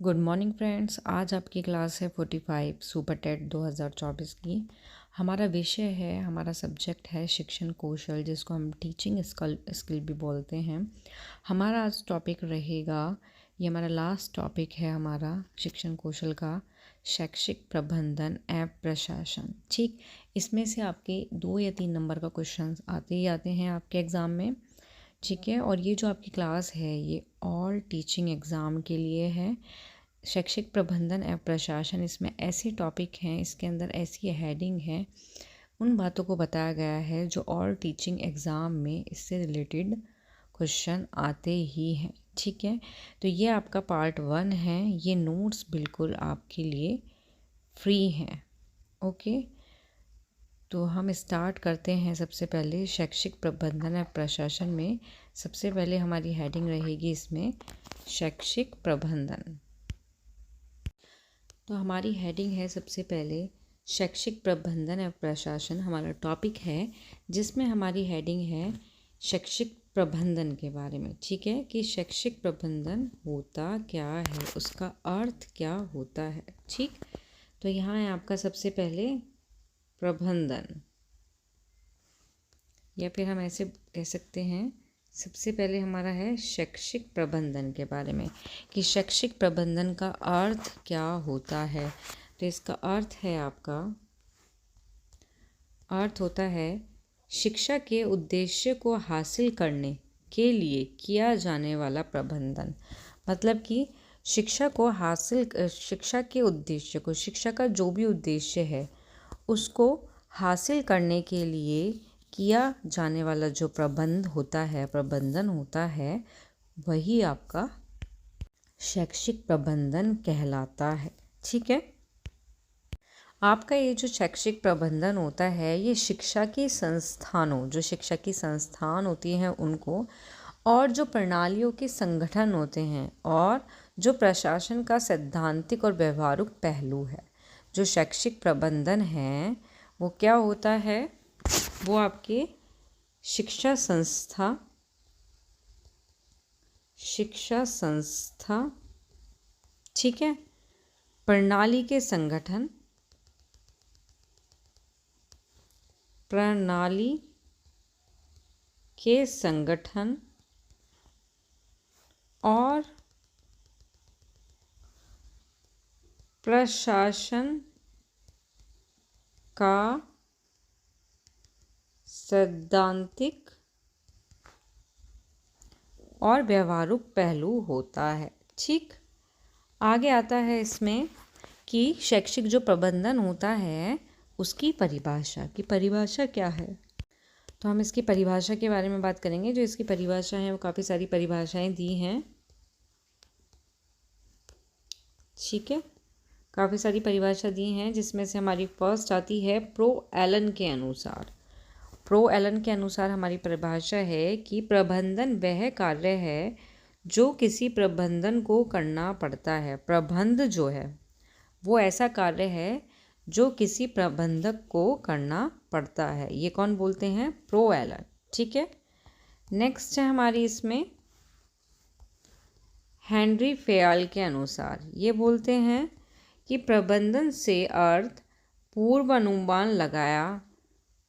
Good morning friends. आज आपकी class है 45 सुपर टेट 2024 की। हमारा विषय है, हमारा सब्जेक्ट है शिक्षण कौशल, जिसको हम टीचिंग स्किल भी बोलते हैं। हमारा आज टॉपिक रहेगा, ये हमारा लास्ट टॉपिक है हमारा शिक्षण कौशल का, शैक्षिक प्रबंधन एवं प्रशासन। ठीक, इसमें से आपके 2 या 3 नंबर का क्वेश्चन आते ही आते हैं आपके एग्ज़ाम में। ठीक है, और ये जो आपकी क्लास है ये ऑल टीचिंग एग्ज़ाम के लिए है। शैक्षिक प्रबंधन एवं प्रशासन, इसमें ऐसे टॉपिक हैं, इसके अंदर ऐसी हेडिंग है, उन बातों को बताया गया है जो ऑल टीचिंग एग्ज़ाम में इससे रिलेटेड क्वेश्चन आते ही हैं। ठीक है, तो ये आपका पार्ट 1 है। ये नोट्स बिल्कुल आपके लिए फ्री हैं। ओके, तो हम स्टार्ट करते हैं। सबसे पहले शैक्षिक प्रबंधन एवं प्रशासन में सबसे पहले हमारी हेडिंग रहेगी इसमें शैक्षिक प्रबंधन। तो हमारी हेडिंग है सबसे पहले शैक्षिक प्रबंधन एवं प्रशासन, हमारा टॉपिक है, जिसमें हमारी हेडिंग है शैक्षिक प्रबंधन के बारे में। ठीक है, कि शैक्षिक प्रबंधन होता क्या है, उसका अर्थ क्या होता है। ठीक, तो यहाँ है आपका सबसे पहले प्रबंधन, या फिर हम ऐसे कह सकते हैं, सबसे पहले हमारा है शैक्षिक प्रबंधन के बारे में, कि शैक्षिक प्रबंधन का अर्थ क्या होता है। तो इसका अर्थ है, आपका अर्थ होता है शिक्षा के उद्देश्य को हासिल करने के लिए किया जाने वाला प्रबंधन। मतलब कि शिक्षा के उद्देश्य को, शिक्षा का जो भी उद्देश्य है उसको हासिल करने के लिए किया जाने वाला जो प्रबंधन होता है, वही आपका शैक्षिक प्रबंधन कहलाता है। ठीक है, आपका ये जो शैक्षिक प्रबंधन होता है, ये शिक्षा के संस्थानों, जो शिक्षा की संस्थान होती हैं उनको, और जो प्रणालियों के संगठन होते हैं, और जो प्रशासन का सैद्धांतिक और व्यवहारिक पहलू है। जो शैक्षिक प्रबंधन है वो क्या होता है, वो आपके शिक्षा संस्था, ठीक है, प्रणाली के संगठन, और प्रशासन का सैद्धांतिक और व्यवहारिक पहलू होता है। ठीक, आगे आता है इसमें कि शैक्षिक जो प्रबंधन होता है उसकी परिभाषा क्या है। तो हम इसकी परिभाषा के बारे में बात करेंगे। जो इसकी परिभाषा है वो काफ़ी सारी परिभाषाएं दी हैं। ठीक है, काफ़ी सारी परिभाषा दी हैं, जिसमें से हमारी फर्स्ट आती है प्रो एलन के अनुसार हमारी परिभाषा है कि प्रबंधन वह कार्य है जो किसी प्रबंधन को करना पड़ता है। प्रबंध जो है वो ऐसा कार्य है जो किसी प्रबंधक को करना पड़ता है। ये कौन बोलते हैं? Pro Allen. ठीक है, नेक्स्ट है हमारी इसमें हेनरी फेयाल के अनुसार, ये बोलते हैं कि प्रबंधन से अर्थ पूर्वानुमान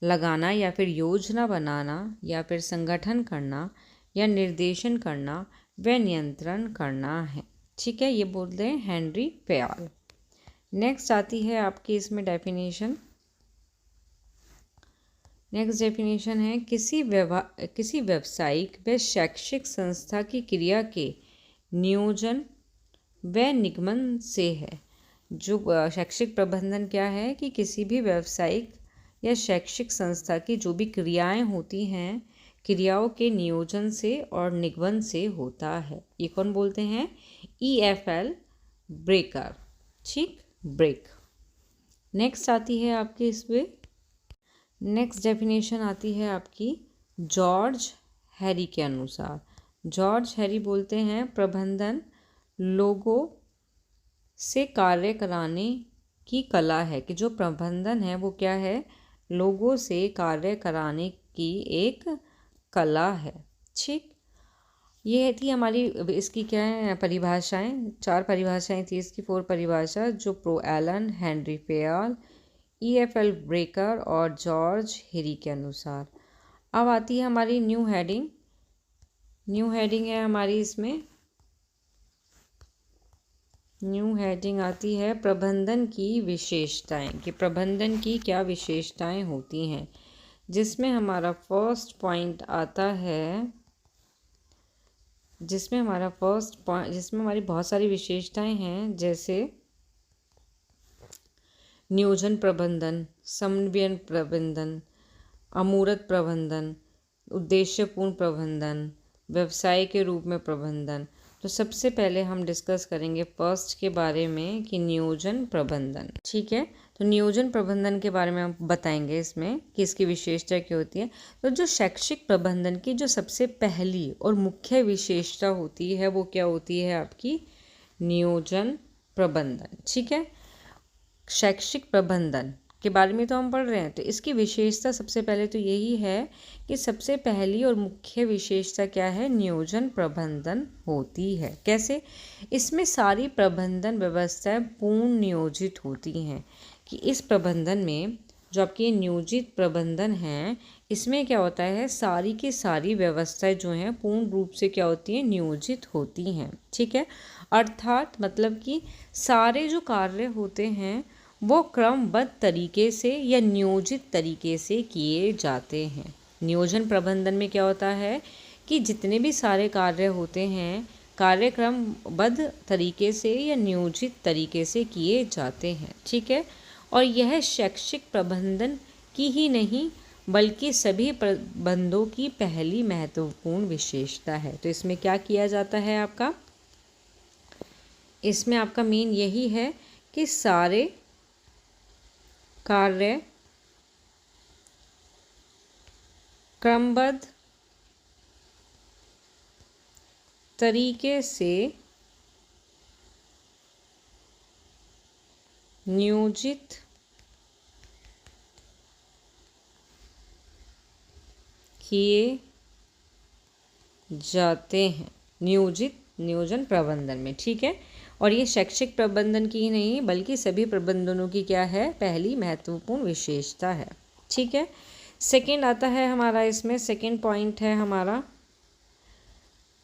लगाना या फिर योजना बनाना या फिर संगठन करना या निर्देशन करना व नियंत्रण करना है। ठीक है, ये बोलते हैं हेनरी फेयाल। नेक्स्ट आती है आपकी इसमें डेफिनेशन। नेक्स्ट डेफिनेशन है किसी व्यावसायिक व शैक्षिक संस्था की क्रिया के नियोजन व निगमन से है। जो शैक्षिक प्रबंधन क्या है कि किसी भी व्यावसायिक या शैक्षिक संस्था की जो भी क्रियाएं होती हैं, क्रियाओं के नियोजन से और निगमन से होता है। ये कौन बोलते हैं? EFL breaker. ठीक, ब्रेक। नेक्स्ट आती है आपकी इसमें, नेक्स्ट डेफिनेशन आती है आपकी जॉर्ज हैरी के अनुसार। जॉर्ज हैरी बोलते हैं प्रबंधन लोगों से कार्य कराने की कला है। कि जो प्रबंधन है वो क्या है? लोगों से कार्य कराने की एक कला है। ठीक, ये थी हमारी इसकी क्या है परिभाषाएं, 4 परिभाषाएं थी इसकी, 4 परिभाषा जो pro Allen, Henri Fayol, EFL Brech और जॉर्ज हेरी के अनुसार। अब आती है हमारी न्यू हेडिंग। न्यू हेडिंग है हमारी इसमें, न्यू हेडिंग आती है प्रबंधन की विशेषताएं, कि प्रबंधन की क्या विशेषताएं होती हैं, जिसमें हमारा फर्स्ट पॉइंट आता है, जिसमें हमारी बहुत सारी विशेषताएं हैं, जैसे नियोजन प्रबंधन, समन्वयन प्रबंधन, अमूर्त प्रबंधन, उद्देश्यपूर्ण प्रबंधन, व्यवसाय के रूप में प्रबंधन। तो सबसे पहले हम डिस्कस करेंगे फर्स्ट के बारे में कि नियोजन प्रबंधन। ठीक है, तो नियोजन प्रबंधन के बारे में हम बताएंगे इसमें कि इसकी विशेषता क्या होती है। तो जो शैक्षिक प्रबंधन की जो सबसे पहली और मुख्य विशेषता होती है वो क्या होती है आपकी, नियोजन प्रबंधन। ठीक है, शैक्षिक प्रबंधन के बारे में तो हम पढ़ रहे हैं, तो इसकी विशेषता सबसे पहले तो यही है कि सबसे पहली और मुख्य विशेषता क्या है, नियोजन प्रबंधन होती है। कैसे, इसमें सारी प्रबंधन व्यवस्थाएं पूर्ण नियोजित होती हैं, कि इस प्रबंधन में जो आपकी नियोजित प्रबंधन है, इसमें क्या होता है, सारी की सारी व्यवस्थाएं जो हैं पूर्ण रूप से क्या होती हैं, नियोजित होती हैं। ठीक है, अर्थात मतलब कि सारे जो कार्य होते हैं वो क्रमबद्ध तरीके से या नियोजित तरीके से किए जाते हैं। नियोजन प्रबंधन में क्या होता है कि जितने भी सारे कार्य होते हैं कार्यक्रमबद्ध तरीके से या नियोजित तरीके से किए जाते हैं। ठीक है, और यह शैक्षिक प्रबंधन की ही नहीं बल्कि सभी प्रबंधों की पहली महत्वपूर्ण विशेषता है। तो इसमें क्या किया जाता है आपका, इसमें आपका मेन यही है कि सारे कार्य क्रमबद्ध तरीके से नियोजित किए जाते हैं, नियोजन प्रबंधन में। ठीक है, और ये शैक्षिक प्रबंधन की ही नहीं बल्कि सभी प्रबंधनों की क्या है, पहली महत्वपूर्ण विशेषता है। ठीक है, सेकंड आता है हमारा, इसमें सेकंड पॉइंट है हमारा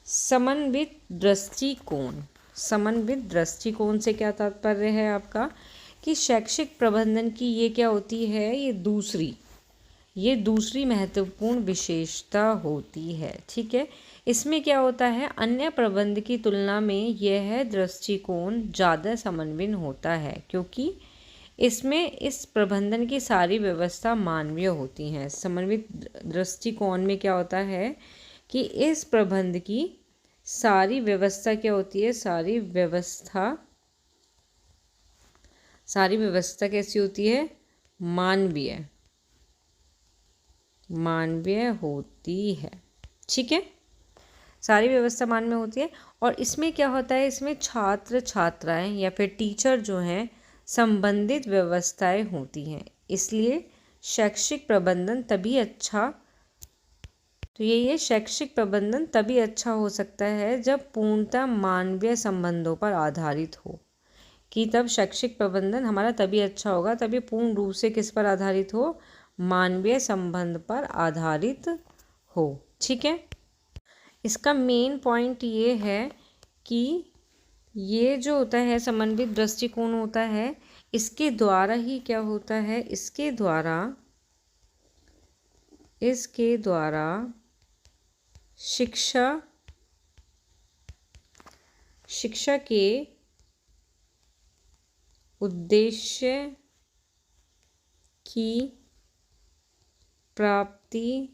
समन्वित दृष्टिकोण। समन्वित दृष्टिकोण से क्या तात्पर्य है आपका, कि शैक्षिक प्रबंधन की ये क्या होती है, ये दूसरी महत्वपूर्ण विशेषता होती है। ठीक है, इसमें क्या होता है, अन्य प्रबंध की तुलना में यह दृष्टिकोण ज़्यादा समन्वित होता है, क्योंकि इसमें इस प्रबंधन की सारी व्यवस्था मानवीय होती हैं। समन्वित दृष्टिकोण में क्या होता है कि इस प्रबंध की सारी व्यवस्था क्या होती है, सारी व्यवस्था कैसी होती है, मानवीय होती है। ठीक है, सारी व्यवस्था मानवीय होती है, और इसमें क्या होता है, इसमें छात्र छात्राएं या फिर टीचर जो हैं संबंधित व्यवस्थाएं होती हैं। इसलिए शैक्षिक प्रबंधन तभी अच्छा, तो ये शैक्षिक प्रबंधन तभी अच्छा हो सकता है जब पूर्णतः मानवीय संबंधों पर आधारित हो, कि तब शैक्षिक प्रबंधन हमारा तभी अच्छा होगा, तभी पूर्ण रूप से किस पर आधारित हो, मानवीय संबंध पर आधारित हो। ठीक है, इसका मेन पॉइंट ये है कि ये जो होता है समन्वित दृष्टिकोण होता है, इसके द्वारा ही क्या होता है, इसके द्वारा शिक्षा के उद्देश्य की प्राप्ति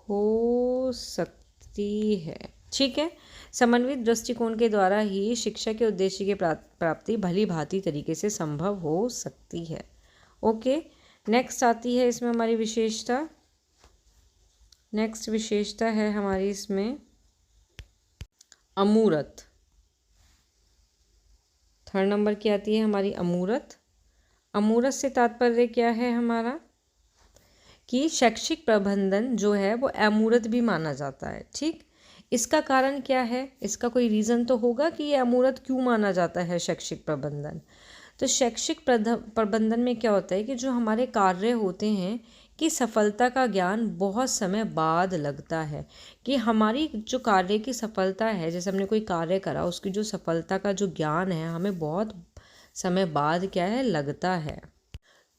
हो सकती है। ठीक है, समन्वित दृष्टिकोण के द्वारा ही शिक्षा के उद्देश्य की प्राप्ति भली भांति तरीके से संभव हो सकती है। ओके, नेक्स्ट आती है इसमें हमारी विशेषता, नेक्स्ट विशेषता है हमारी इसमें अमूर्त। थर्ड नंबर की आती है हमारी अमूर्त। अमूर्त से तात्पर्य क्या है हमारा, कि शैक्षिक प्रबंधन जो है वो अमूर्त भी माना जाता है। ठीक, इसका कारण क्या है? इसका कोई रीज़न तो होगा कि ये अमूर्त क्यों माना जाता है शैक्षिक प्रबंधन। तो शैक्षिक प्रबंधन में क्या होता है कि जो हमारे कार्य होते हैं कि सफलता का ज्ञान बहुत समय बाद लगता है, कि हमारी जो कार्य की सफलता है, जैसे हमने कोई कार्य करा उसकी जो सफलता का जो ज्ञान है हमें बहुत समय बाद क्या है लगता है।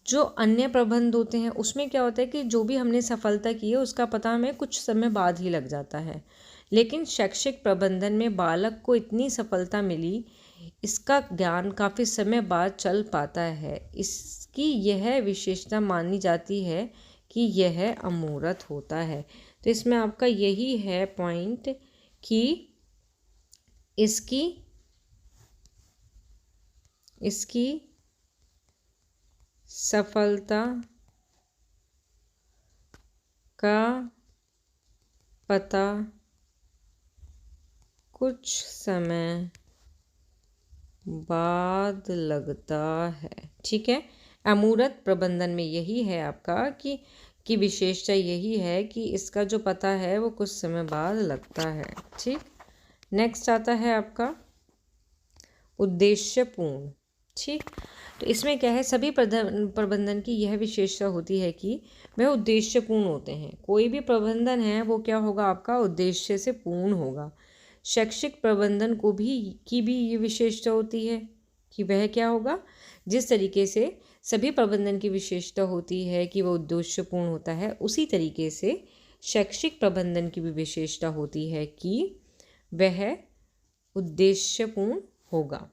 जो अन्य प्रबंध होते हैं उसमें क्या होता है कि जो भी हमने सफलता की है उसका पता हमें कुछ समय बाद ही लग जाता है, लेकिन शैक्षिक प्रबंधन में बालक को इतनी सफलता मिली, इसका ज्ञान काफ़ी समय बाद चल पाता है। इसकी यह विशेषता मानी जाती है कि यह अमूर्त होता है। तो इसमें आपका यही है पॉइंट कि इसकी सफलता का पता कुछ समय बाद लगता है। ठीक है, अमूर्त प्रबंधन में यही है आपका कि विशेषता यही है कि इसका जो पता है वो कुछ समय बाद लगता है। ठीक, नेक्स्ट आता है आपका उद्देश्यपूर्ण। ठीक, तो इसमें क्या है, सभी प्रबंधन की यह विशेषता होती है कि वह उद्देश्यपूर्ण होते हैं। कोई भी प्रबंधन है वो क्या होगा, आपका उद्देश्य से पूर्ण होगा। शैक्षिक प्रबंधन की भी ये विशेषता होती है कि वह क्या होगा, जिस तरीके से सभी प्रबंधन की विशेषता होती है कि वह उद्देश्यपूर्ण होता है, उसी तरीके से शैक्षिक प्रबंधन की भी विशेषता होती है कि वह उद्देश्यपूर्ण होगा।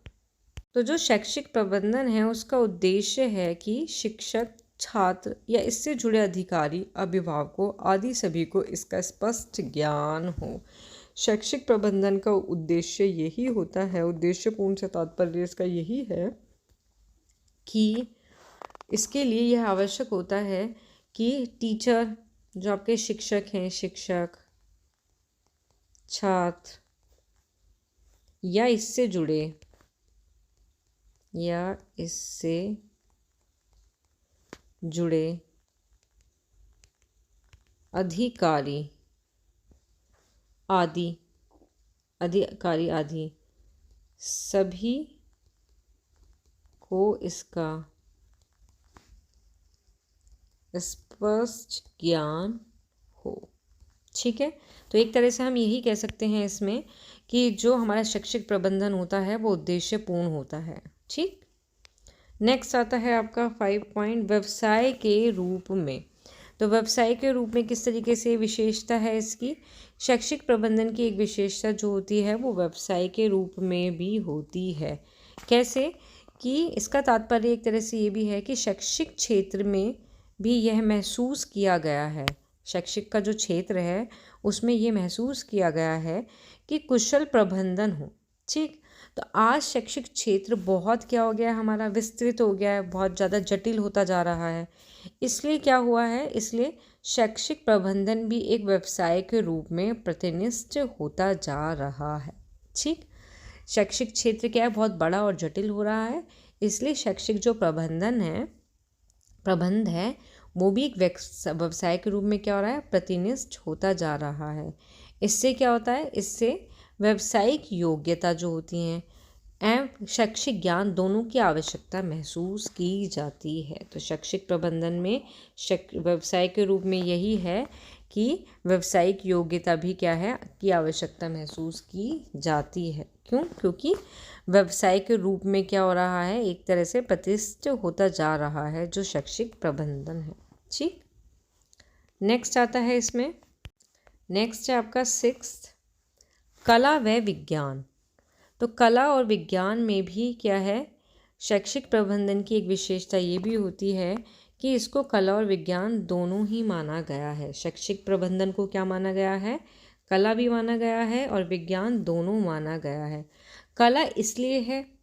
तो जो शैक्षिक प्रबंधन है उसका उद्देश्य है कि शिक्षक, छात्र या इससे जुड़े अधिकारी, अभिभावकों आदि सभी को इसका स्पष्ट ज्ञान हो। शैक्षिक प्रबंधन का उद्देश्य यही होता है, उद्देश्यपूर्ण से तात्पर्य इसका यही है कि इसके लिए यह आवश्यक होता है कि टीचर, जो आपके शिक्षक हैं, शिक्षक, छात्र या इससे जुड़े अधिकारी आदि सभी को इसका स्पष्ट ज्ञान हो। ठीक है, तो एक तरह से हम यही कह सकते हैं इसमें कि जो हमारा शैक्षिक प्रबंधन होता है वो उद्देश्यपूर्ण होता है। ठीक, नेक्स्ट आता है आपका 5 पॉइंट व्यवसाय के रूप में। तो व्यवसाय के रूप में किस तरीके से विशेषता है इसकी, शैक्षिक प्रबंधन की एक विशेषता जो होती है वो व्यवसाय के रूप में भी होती है। कैसे कि इसका तात्पर्य एक तरह से ये भी है कि शैक्षिक क्षेत्र में भी यह महसूस किया गया है, शैक्षिक का जो क्षेत्र है उसमें ये महसूस किया गया है कि कुशल प्रबंधन हो। ठीक, तो आज शैक्षिक क्षेत्र बहुत क्या हो गया है, हमारा विस्तृत हो गया है, बहुत ज़्यादा जटिल होता जा रहा है। इसलिए क्या हुआ है, इसलिए शैक्षिक प्रबंधन भी एक व्यवसाय के रूप में प्रतिनिधित्व होता जा रहा है। ठीक, शैक्षिक क्षेत्र क्या है, बहुत बड़ा और जटिल हो रहा है, इसलिए शैक्षिक जो प्रबंध है वो भी एक व्यवसाय के रूप में क्या हो रहा है, प्रतिनिधित्व होता जा रहा है। इससे क्या होता है, इससे व्यावसायिक योग्यता जो होती हैं एवं शैक्षिक ज्ञान दोनों की आवश्यकता महसूस की जाती है। तो शैक्षिक प्रबंधन में व्यवसाय के रूप में यही है कि व्यावसायिक योग्यता भी क्या है की आवश्यकता महसूस की जाती है। क्यों? क्योंकि व्यवसाय के रूप में क्या हो रहा है, एक तरह से प्रतिष्ठित होता जा रहा है जो शैक्षिक प्रबंधन है। ठीक, नेक्स्ट आता है इसमें, नेक्स्ट है आपका 6 कला व विज्ञान। तो कला और विज्ञान में भी क्या है, शैक्षिक प्रबंधन की एक विशेषता ये भी होती है कि इसको कला और विज्ञान दोनों ही माना गया है। शैक्षिक प्रबंधन को क्या माना गया है, कला भी माना गया है और विज्ञान दोनों माना गया है। कला इसलिए है,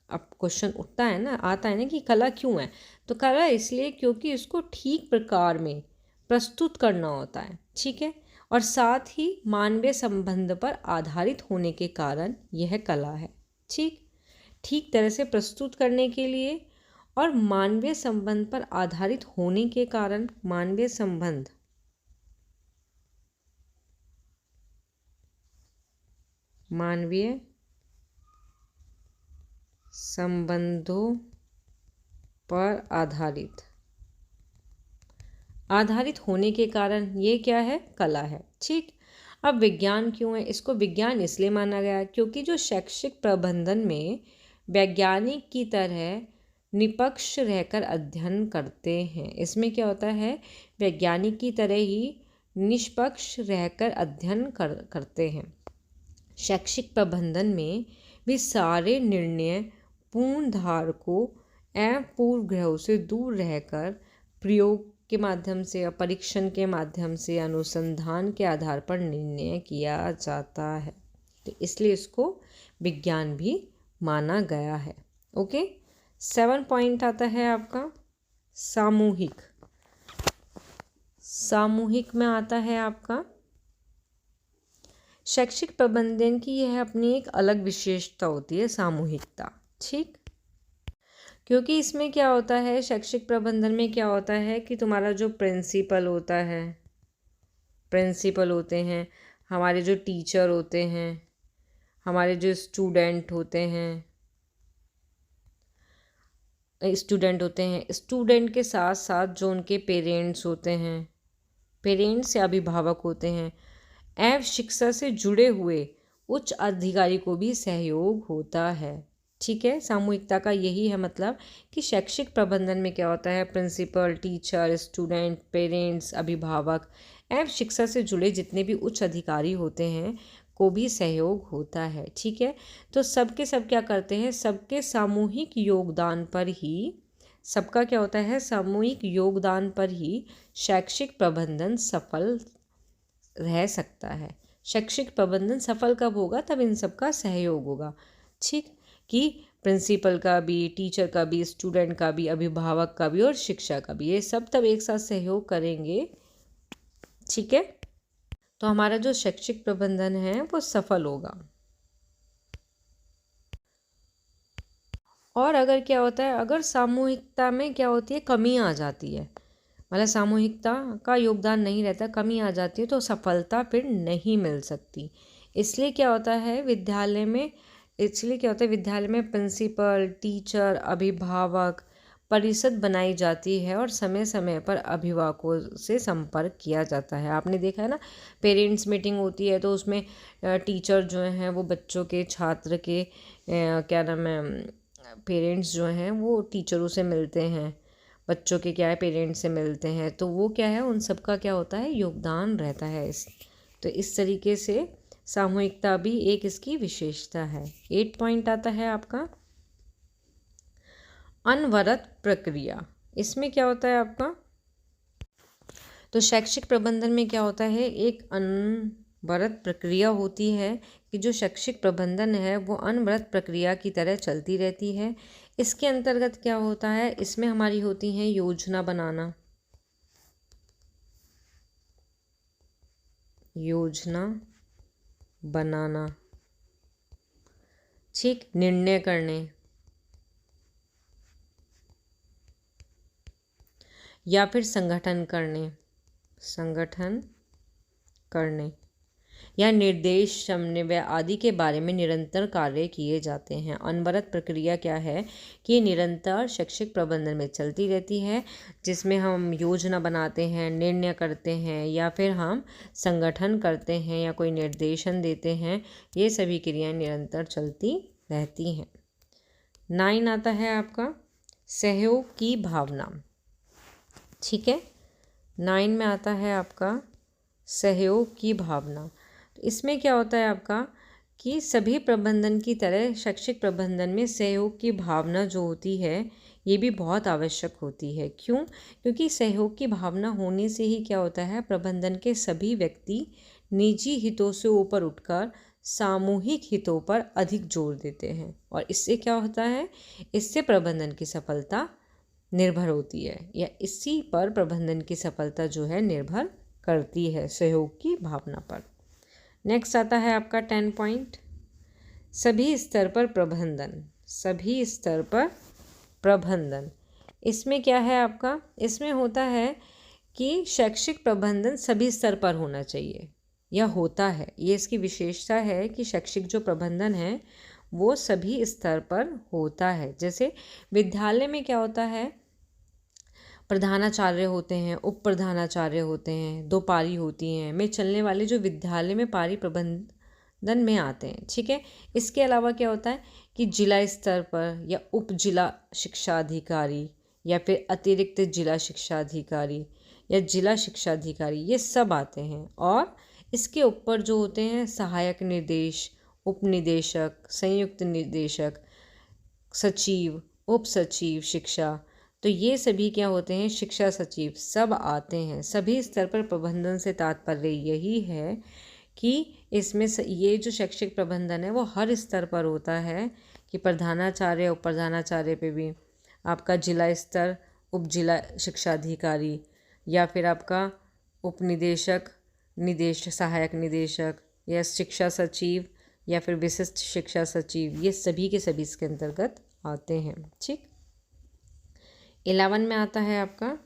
अब क्वेश्चन उठता है ना, आता है ना कि कला क्यों है, तो कला इसलिए क्योंकि इसको ठीक प्रकार में प्रस्तुत करना होता है। ठीक है, और साथ ही मानवीय संबंध पर आधारित होने के कारण यह कला है। ठीक तरह से प्रस्तुत करने के लिए और मानवीय संबंध पर आधारित होने के कारण मानवीय संबंध मानवीय संबंधों पर आधारित होने के कारण ये क्या है, कला है। ठीक, अब विज्ञान क्यों है? इसको विज्ञान इसलिए माना गया है क्योंकि जो शैक्षिक प्रबंधन में वैज्ञानिक की तरह निष्पक्ष रहकर अध्ययन करते हैं। इसमें क्या होता है, वैज्ञानिक की तरह ही निष्पक्ष रहकर अध्ययन करते हैं। शैक्षिक प्रबंधन में भी सारे निर्णय पूर्णधारकों एवं पूर्वग्रहों से दूर रहकर प्रयोग के माध्यम से या परीक्षण के माध्यम से अनुसंधान के आधार पर निर्णय किया जाता है। तो इसलिए इसको विज्ञान भी माना गया है। ओके, 7 पॉइंट आता है आपका सामूहिक। सामूहिक में आता है आपका शैक्षिक प्रबंधन की यह अपनी एक अलग विशेषता होती है, सामूहिकता। ठीक, क्योंकि इसमें क्या होता है, शैक्षिक प्रबंधन में क्या होता है कि तुम्हारा जो प्रिंसिपल होता है, प्रिंसिपल होते हैं, हमारे जो टीचर होते हैं, हमारे जो स्टूडेंट होते हैं, स्टूडेंट के साथ साथ जो उनके पेरेंट्स होते हैं, पेरेंट्स या अभिभावक होते हैं, एवं शिक्षा से जुड़े हुए उच्च अधिकारी को भी सहयोग होता है। ठीक है, सामूहिकता का यही है मतलब कि शैक्षिक प्रबंधन में क्या होता है, प्रिंसिपल, टीचर, स्टूडेंट, पेरेंट्स, अभिभावक एवं शिक्षा से जुड़े जितने भी उच्च अधिकारी होते हैं को भी सहयोग होता है। ठीक है, तो सबके सब क्या करते हैं, सबके सामूहिक योगदान पर ही, सबका क्या होता है, सामूहिक योगदान पर ही शैक्षिक प्रबंधन सफल रह सकता है। शैक्षिक प्रबंधन सफल कब होगा, तब इन सबका सहयोग होगा। ठीक, कि प्रिंसिपल का भी, टीचर का भी, स्टूडेंट का भी, अभिभावक का भी और शिक्षा का भी, ये सब तब एक साथ सहयोग करेंगे। ठीक है, तो हमारा जो शैक्षिक प्रबंधन है वो सफल होगा। और अगर क्या होता है, अगर सामूहिकता में क्या होती है, कमी आ जाती है, मतलब सामूहिकता का योगदान नहीं रहता, कमी आ जाती है, तो सफलता फिर नहीं मिल सकती। इसलिए क्या होता है विद्यालय में, प्रिंसिपल, टीचर, अभिभावक परिषद बनाई जाती है और समय समय पर अभिभावकों से संपर्क किया जाता है। आपने देखा है ना, पेरेंट्स मीटिंग होती है तो उसमें टीचर जो हैं वो बच्चों के, छात्र के क्या नाम है, पेरेंट्स जो हैं वो टीचरों से मिलते हैं, बच्चों के क्या है पेरेंट्स से मिलते हैं, तो वो क्या है, उन सबका क्या होता है, योगदान रहता है। तो इस तरीके से सामूहिकता भी एक इसकी विशेषता है। 8 पॉइंट आता है आपका अनवरत प्रक्रिया। इसमें क्या होता है आपका, तो शैक्षिक प्रबंधन में क्या होता है, एक अनवरत प्रक्रिया होती है कि जो शैक्षिक प्रबंधन है वो अनवरत प्रक्रिया की तरह चलती रहती है। इसके अंतर्गत क्या होता है, इसमें हमारी होती है योजना बनाना, ठीक, निर्णय करने या फिर संगठन करने या निर्देश, समन्वय आदि के बारे में निरंतर कार्य किए जाते हैं। अनवरत प्रक्रिया क्या है कि ये निरंतर शैक्षिक प्रबंधन में चलती रहती है, जिसमें हम योजना बनाते हैं, निर्णय करते हैं या फिर हम संगठन करते हैं या कोई निर्देशन देते हैं। ये सभी क्रियाएं निरंतर चलती रहती हैं। 9 आता है आपका सहयोग की भावना। ठीक है, 9 में आता है आपका सहयोग की भावना। तो इसमें क्या होता है आपका कि सभी प्रबंधन की तरह शैक्षिक प्रबंधन में सहयोग की भावना जो होती है ये भी बहुत आवश्यक होती है। क्यों? क्योंकि सहयोग की भावना होने से ही क्या होता है, प्रबंधन के सभी व्यक्ति निजी हितों से ऊपर उठकर सामूहिक हितों पर अधिक जोर देते हैं और इससे क्या होता है, इससे प्रबंधन की सफलता निर्भर होती है या इसी पर प्रबंधन की सफलता जो है निर्भर करती है, सहयोग की भावना पर। नेक्स्ट आता है आपका 10 पॉइंट सभी स्तर पर प्रबंधन। इसमें क्या है आपका, इसमें होता है कि शैक्षिक प्रबंधन सभी स्तर पर होना चाहिए। या होता है। ये इसकी विशेषता है कि शैक्षिक जो प्रबंधन है वो सभी स्तर पर होता है। जैसे विद्यालय में क्या होता है, प्रधानाचार्य होते हैं, उप प्रधानाचार्य होते हैं, 2 पारी होती हैं में चलने वाले जो विद्यालय में पारी प्रबंधन में आते हैं। ठीक है। इसके अलावा क्या होता है कि जिला स्तर पर या उप जिला शिक्षा अधिकारी या फिर अतिरिक्त जिला शिक्षा अधिकारी या जिला शिक्षा अधिकारी, ये सब आते हैं। और इसके ऊपर जो होते हैं सहायक निर्देश, उप निदेशक, संयुक्त निर्देशक, सचिव, उप सचिव शिक्षा, तो ये सभी क्या होते हैं, शिक्षा सचिव, सब आते हैं। सभी स्तर पर प्रबंधन से तात्पर्य यही है कि इसमें ये जो शैक्षिक प्रबंधन है वो हर स्तर पर होता है कि प्रधानाचार्य, उप प्रधानाचार्य पे भी, आपका जिला स्तर, उप जिला शिक्षा अधिकारी या फिर आपका उप निदेशक, सहायक निदेशक या शिक्षा सचिव या फिर विशिष्ट शिक्षा सचिव, ये सभी के सभी इसके अंतर्गत आते हैं। ठीक। 11 में आता है आपका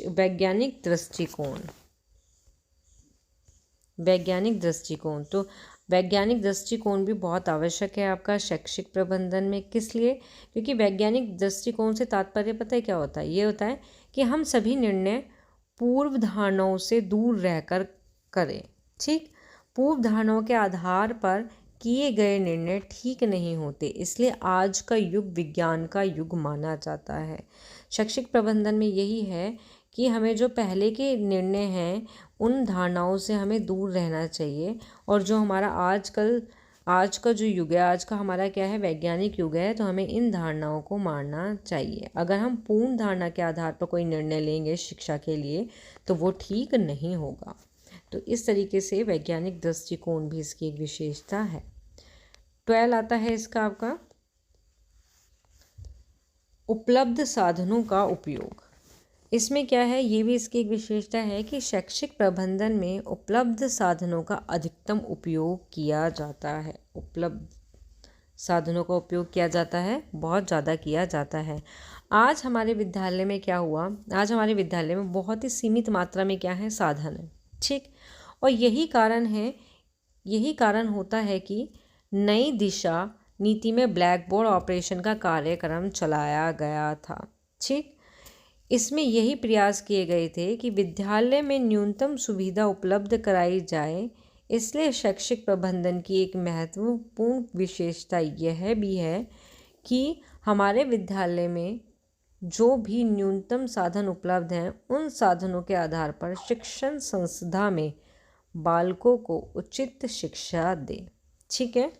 वैज्ञानिक दृष्टिकोण। वैज्ञानिक दृष्टिकोण, तो वैज्ञानिक दृष्टिकोण भी बहुत आवश्यक है आपका शैक्षिक प्रबंधन में। किस लिए? क्योंकि वैज्ञानिक दृष्टिकोण से तात्पर्य पता है क्या होता है? ये होता है कि हम सभी निर्णय पूर्व धारणाओं से दूर रहकर करें। ठीक। पूर्व धारणाओं के आधार पर किए गए निर्णय ठीक नहीं होते, इसलिए आज का युग विज्ञान का युग माना जाता है। शैक्षिक प्रबंधन में यही है कि हमें जो पहले के निर्णय हैं उन धारणाओं से हमें दूर रहना चाहिए, और जो हमारा आज का जो युग है, आज का हमारा क्या है, वैज्ञानिक युग है, तो हमें इन धारणाओं को मानना चाहिए। अगर हम पूर्ण धारणा के आधार पर कोई निर्णय लेंगे शिक्षा के लिए तो वो ठीक नहीं होगा। तो इस तरीके से वैज्ञानिक दृष्टिकोण भी इसकी एक विशेषता है। 12 आता है इसका आपका उपलब्ध साधनों का उपयोग। इसमें क्या है, ये भी इसकी एक विशेषता है कि शैक्षिक प्रबंधन में उपलब्ध साधनों का अधिकतम उपयोग किया जाता है। उपलब्ध साधनों का उपयोग किया जाता है, बहुत ज़्यादा किया जाता है। आज हमारे विद्यालय में क्या हुआ, आज हमारे विद्यालय में बहुत ही सीमित मात्रा में क्या है, साधन है। ठीक। और यही कारण होता है कि नई दिशा नीति में ब्लैक बोर्ड ऑपरेशन का कार्यक्रम चलाया गया था। ठीक। इसमें यही प्रयास किए गए थे कि विद्यालय में न्यूनतम सुविधा उपलब्ध कराई जाए। इसलिए शैक्षिक प्रबंधन की एक महत्वपूर्ण विशेषता यह भी है कि हमारे विद्यालय में जो भी न्यूनतम साधन उपलब्ध हैं उन साधनों के आधार पर शिक्षण संस्था में बालकों को उचित शिक्षा दें। ठीक है।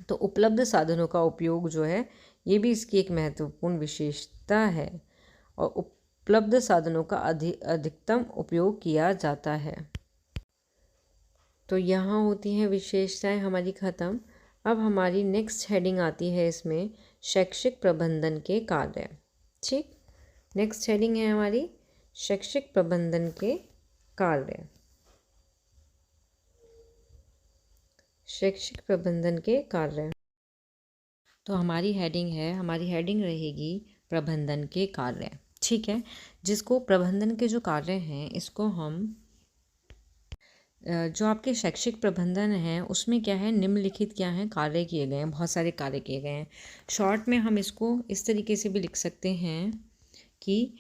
तो उपलब्ध साधनों का उपयोग जो है ये भी इसकी एक महत्वपूर्ण विशेषता है, और उपलब्ध साधनों का अधिकतम उपयोग किया जाता है। तो यहाँ होती हैं विशेषताएं हमारी ख़त्म। अब हमारी नेक्स्ट हेडिंग आती है इसमें शैक्षिक प्रबंधन के कार्य। ठीक। नेक्स्ट हेडिंग है हमारी शैक्षिक प्रबंधन के कार्य। शैक्षिक प्रबंधन के कार्य, तो हमारी हेडिंग रहेगी प्रबंधन के कार्य। ठीक है। जिसको प्रबंधन के जो कार्य हैं इसको हम जो आपके शैक्षिक प्रबंधन हैं उसमें क्या है, निम्नलिखित क्या है, कार्य किए गए हैं, बहुत सारे कार्य किए गए हैं। शॉर्ट में हम इसको इस तरीके से भी लिख सकते हैं कि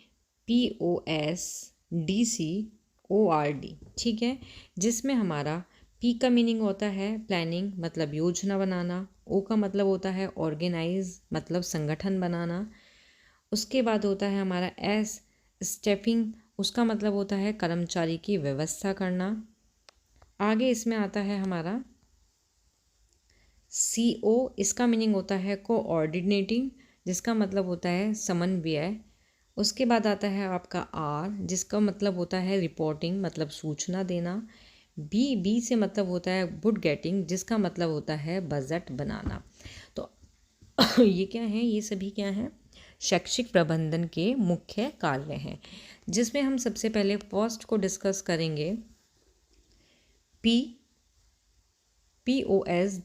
POSDCORD। ठीक है। जिसमें हमारा P का मीनिंग होता है प्लानिंग, मतलब योजना बनाना। O का मतलब होता है ऑर्गेनाइज, मतलब संगठन बनाना। उसके बाद होता है हमारा S स्टेफिंग, उसका मतलब होता है कर्मचारी की व्यवस्था करना। आगे इसमें आता है हमारा CO, इसका मीनिंग होता है कोऑर्डिनेटिंग, जिसका मतलब होता है समन्वय। उसके बाद आता है आपका R, जिसका मतलब होता है रिपोर्टिंग, मतलब सूचना देना। B से मतलब होता है बुड गेटिंग, जिसका मतलब होता है बजट बनाना। तो ये क्या है, ये सभी क्या हैं, शैक्षिक प्रबंधन के मुख्य कार्य हैं, जिसमें हम सबसे पहले फर्स्ट को डिस्कस करेंगे। POSDCORD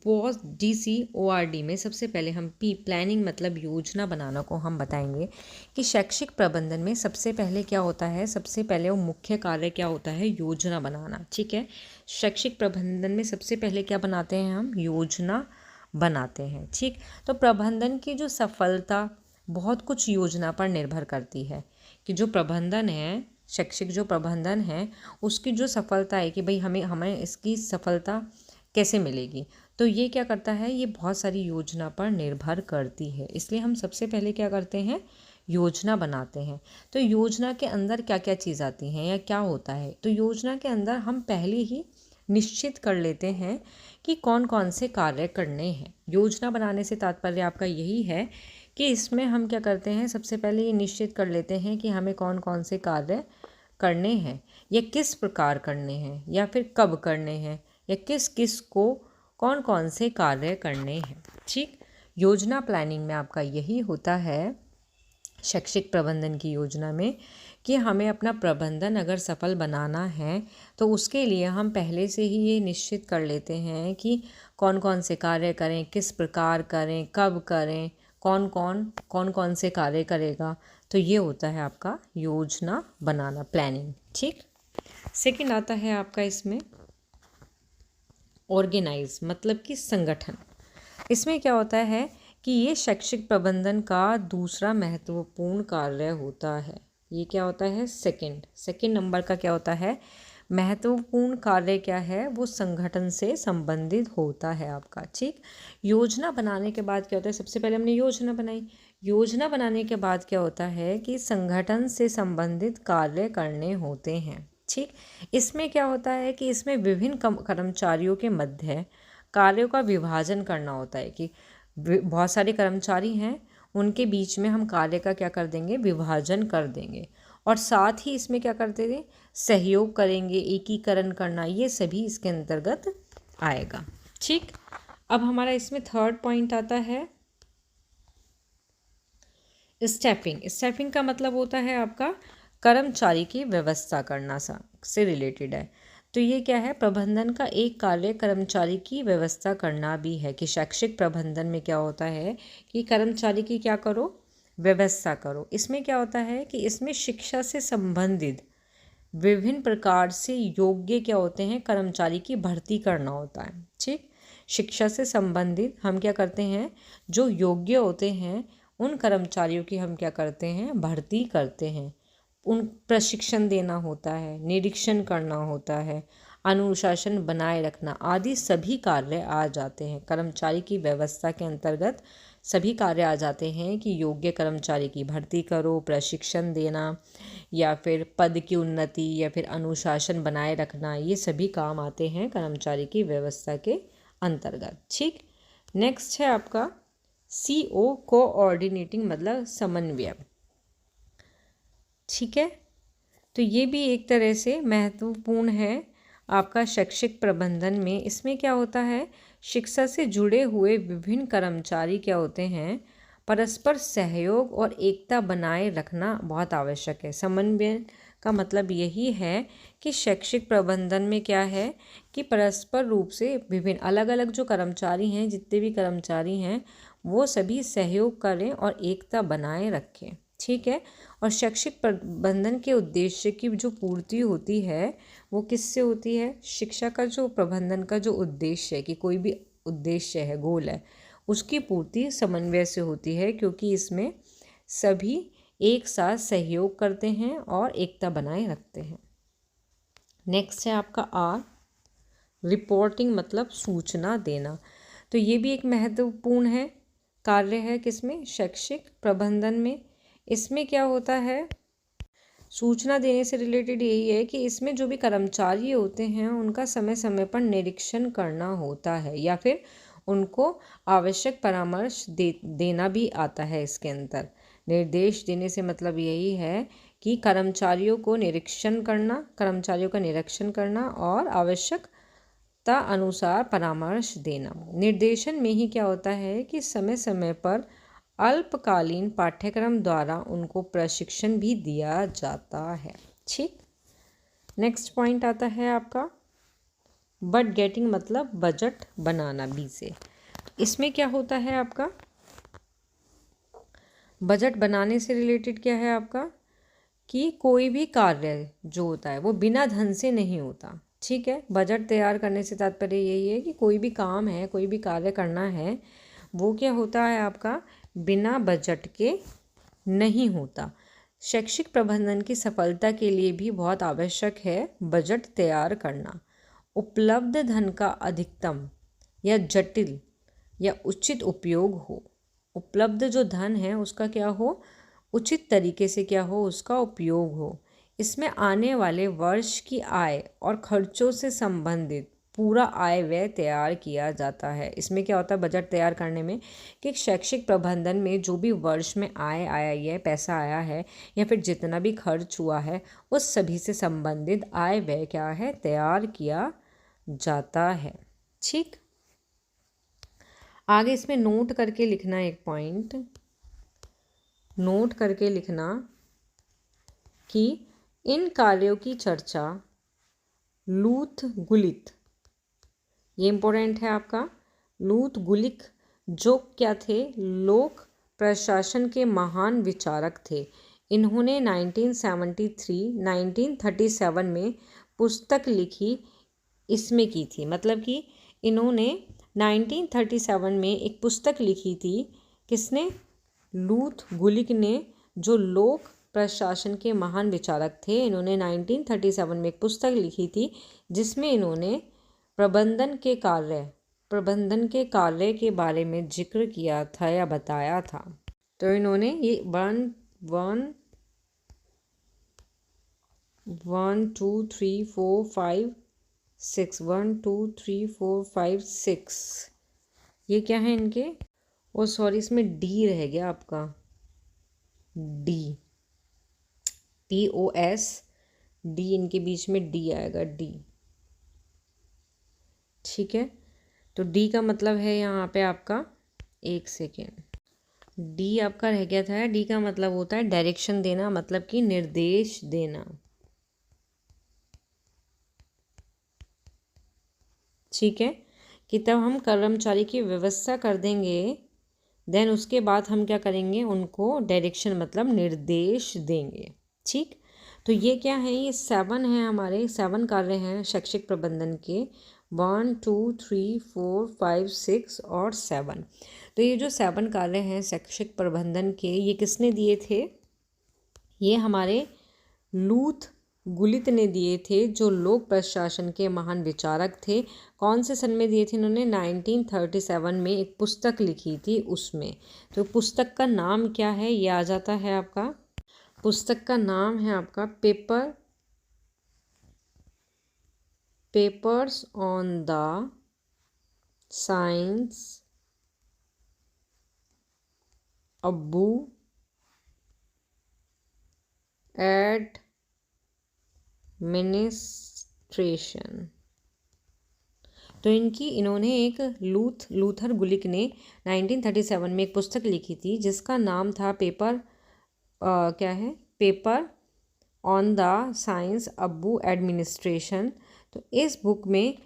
POSDCORD में सबसे पहले हम प्लानिंग मतलब योजना बनाना को हम बताएंगे कि शैक्षिक प्रबंधन में सबसे पहले क्या होता है। सबसे पहले वो मुख्य कार्य क्या होता है, योजना बनाना। ठीक है, शैक्षिक प्रबंधन में सबसे पहले क्या बनाते हैं, हम योजना बनाते हैं। ठीक, तो प्रबंधन की जो सफलता बहुत कुछ योजना पर निर्भर करती है कि जो प्रबंधन है, शैक्षिक जो प्रबंधन है उसकी जो सफलता है कि भाई हमें इसकी सफलता कैसे मिलेगी, तो ये क्या करता है, ये बहुत सारी योजना पर निर्भर करती है। इसलिए हम सबसे पहले क्या करते हैं, योजना बनाते हैं। तो योजना के अंदर क्या क्या चीज़ आती हैं या क्या होता है, तो योजना के अंदर हम पहले ही निश्चित कर लेते हैं कि कौन कौन से कार्य करने हैं। योजना बनाने से तात्पर्य आपका यही है कि इसमें हम क्या करते हैं, सबसे पहले ये निश्चित कर लेते हैं कि हमें कौन कौन से कार्य करने हैं या किस प्रकार करने हैं या फिर कब करने हैं या किस किस को कौन कौन से कार्य करने हैं। ठीक, योजना प्लानिंग में आपका यही होता है, शैक्षिक प्रबंधन की योजना में, कि हमें अपना प्रबंधन अगर सफल बनाना है तो उसके लिए हम पहले से ही ये निश्चित कर लेते हैं कि कौन कौन से कार्य करें, किस प्रकार करें, कब करें, कौन कौन से कार्य करेगा। तो ये होता है आपका योजना बनाना, प्लानिंग। ठीक, सेकंड आता है आपका इसमें ऑर्गेनाइज मतलब कि संगठन। इसमें क्या होता है कि ये शैक्षिक प्रबंधन का दूसरा महत्वपूर्ण कार्य होता है। ये क्या होता है, सेकंड नंबर का क्या होता है, महत्वपूर्ण कार्य क्या है, वो संगठन से संबंधित होता है आपका। ठीक, योजना बनाने के बाद क्या होता है, सबसे पहले हमने योजना बनाई, योजना बनाने के बाद क्या होता है कि संगठन से संबंधित कार्य करने होते हैं। ठीक, इसमें क्या होता है कि इसमें विभिन्न कर्मचारियों के मध्य कार्यों का विभाजन करना होता है कि बहुत सारे कर्मचारी हैं, उनके बीच में हम कार्य का क्या कर देंगे, विभाजन कर देंगे। और साथ ही इसमें क्या करते थे, सहयोग करेंगे, एकीकरण करना, ये सभी इसके अंतर्गत आएगा। ठीक, अब हमारा इसमें थर्ड पॉइंट आता है स्टैफिंग का मतलब होता है आपका कर्मचारी की व्यवस्था करना से रिलेटेड है। तो ये क्या है, प्रबंधन का एक कार्य कर्मचारी की व्यवस्था करना भी है कि शैक्षिक प्रबंधन में क्या होता है कि कर्मचारी की क्या करो, व्यवस्था करो। इसमें क्या होता है कि इसमें शिक्षा से संबंधित विभिन्न प्रकार से योग्य क्या होते हैं, कर्मचारी की भर्ती करना होता है। ठीक, शिक्षा से संबंधित हम क्या करते हैं, जो योग्य होते हैं उन कर्मचारियों की हम क्या करते हैं, भर्ती करते हैं। उन प्रशिक्षण देना होता है, निरीक्षण करना होता है, अनुशासन बनाए रखना आदि सभी कार्य आ जाते हैं। कर्मचारी की व्यवस्था के अंतर्गत सभी कार्य आ जाते हैं कि योग्य कर्मचारी की भर्ती करो, प्रशिक्षण देना या फिर पद की उन्नति या फिर अनुशासन बनाए रखना, ये सभी काम आते हैं कर्मचारी की व्यवस्था के अंतर्गत। ठीक, नेक्स्ट है आपका CO कोऑर्डिनेटिंग मतलब समन्वय। ठीक है, तो ये भी एक तरह से महत्वपूर्ण है आपका शैक्षिक प्रबंधन में। इसमें क्या होता है, शिक्षा से जुड़े हुए विभिन्न कर्मचारी क्या होते हैं, परस्पर सहयोग और एकता बनाए रखना बहुत आवश्यक है। समन्वय का मतलब यही है कि शैक्षिक प्रबंधन में क्या है कि परस्पर रूप से विभिन्न अलग अलग जो कर्मचारी हैं, जितने भी कर्मचारी हैं, वो सभी सहयोग करें और एकता बनाए रखें। ठीक है, और शैक्षिक प्रबंधन के उद्देश्य की जो पूर्ति होती है वो किससे होती है, शिक्षा का जो प्रबंधन का जो उद्देश्य है कि कोई भी उद्देश्य है, गोल है, उसकी पूर्ति समन्वय से होती है, क्योंकि इसमें सभी एक साथ सहयोग करते हैं और एकता बनाए रखते हैं। नेक्स्ट है आपका रिपोर्टिंग मतलब सूचना देना। तो ये भी एक महत्वपूर्ण है कार्य है किसमें, शैक्षिक प्रबंधन में। इसमें क्या होता है, सूचना देने से रिलेटेड यही है कि इसमें जो भी कर्मचारी होते हैं उनका समय समय पर निरीक्षण करना होता है या फिर उनको आवश्यक परामर्श देना भी आता है। इसके अंदर निर्देश देने से मतलब यही है कि कर्मचारियों का निरीक्षण करना और आवश्यकता अनुसार परामर्श देना। निर्देशन में ही क्या होता है कि समय समय पर अल्पकालीन पाठ्यक्रम द्वारा उनको प्रशिक्षण भी दिया जाता है। ठीक, नेक्स्ट पॉइंट आता है आपका बट गेटिंग मतलब बजट बनाना, बी से। इसमें क्या होता है आपका, बजट बनाने से रिलेटेड क्या है आपका, कि कोई भी कार्य जो होता है वो बिना धन से नहीं होता। ठीक है, बजट तैयार करने से तात्पर्य यही है कि कोई भी काम है, कोई भी कार्य करना है, वो क्या होता है आपका, बिना बजट के नहीं होता। शैक्षिक प्रबंधन की सफलता के लिए भी बहुत आवश्यक है बजट तैयार करना। उपलब्ध धन का अधिकतम या जटिल या उचित उपयोग हो। उपलब्ध जो धन है उसका क्या हो, उचित तरीके से क्या हो, उसका उपयोग हो। इसमें आने वाले वर्ष की आय और खर्चों से संबंधित पूरा आय व्यय तैयार किया जाता है। इसमें क्या होता है बजट तैयार करने में, कि शैक्षिक प्रबंधन में जो भी वर्ष में आय आया है, पैसा आया है, या फिर जितना भी खर्च हुआ है, उस सभी से संबंधित आय व्यय क्या है, तैयार किया जाता है। ठीक, आगे इसमें नोट करके लिखना, एक पॉइंट नोट करके लिखना कि इन कार्यों की चर्चा लूथ गुलिक, ये इम्पोर्टेंट है आपका, लूथ गुलिक जो क्या थे, लोक प्रशासन के महान विचारक थे। इन्होंने 1937 में पुस्तक लिखी, इसमें की थी, मतलब कि इन्होंने 1937 में एक पुस्तक लिखी थी। किसने, लूथ गुलिक ने, जो लोक प्रशासन के महान विचारक थे। इन्होंने 1937 में एक पुस्तक लिखी थी जिसमें इन्होंने प्रबंधन के कार्य के बारे में जिक्र किया था या बताया था। तो इन्होंने ये 1 2 3 4 5 6 1 2 3 4 5 6, ये क्या है इनके, ओ सॉरी इसमें डी रह गया आपका, डी POS डी, इनके बीच में डी आएगा, डी। ठीक है, तो डी का मतलब है यहाँ पे आपका, एक सेकेंड, डी आपका रह गया था। डी का मतलब होता है डायरेक्शन देना, मतलब कि निर्देश देना। ठीक है, कि तब हम कर्मचारी की व्यवस्था कर देंगे, देन उसके बाद हम क्या करेंगे, उनको डायरेक्शन मतलब निर्देश देंगे। ठीक, तो ये क्या है, ये 7 है, हमारे 7 कार्य हैं शैक्षिक प्रबंधन के, 1 2 3 4 5 6 और 7। तो ये जो 7 कार्य हैं शैक्षिक प्रबंधन के, ये किसने दिए थे, ये हमारे लूथ गुलिक ने दिए थे, जो लोक प्रशासन के महान विचारक थे। कौन से सन में दिए थे इन्होंने, 1937 में एक पुस्तक लिखी थी उसमें। तो पुस्तक का नाम क्या है, ये आ जाता है आपका, पुस्तक का नाम है आपका पेपर्स ऑन द साइंस अब्बू एडमिनिस्ट्रेशन। तो इन्होंने एक लूथर गुलिक ने 1937 में एक पुस्तक लिखी थी जिसका नाम था पेपर ऑन द साइंस अब्बू एडमिनिस्ट्रेशन। तो इस बुक में,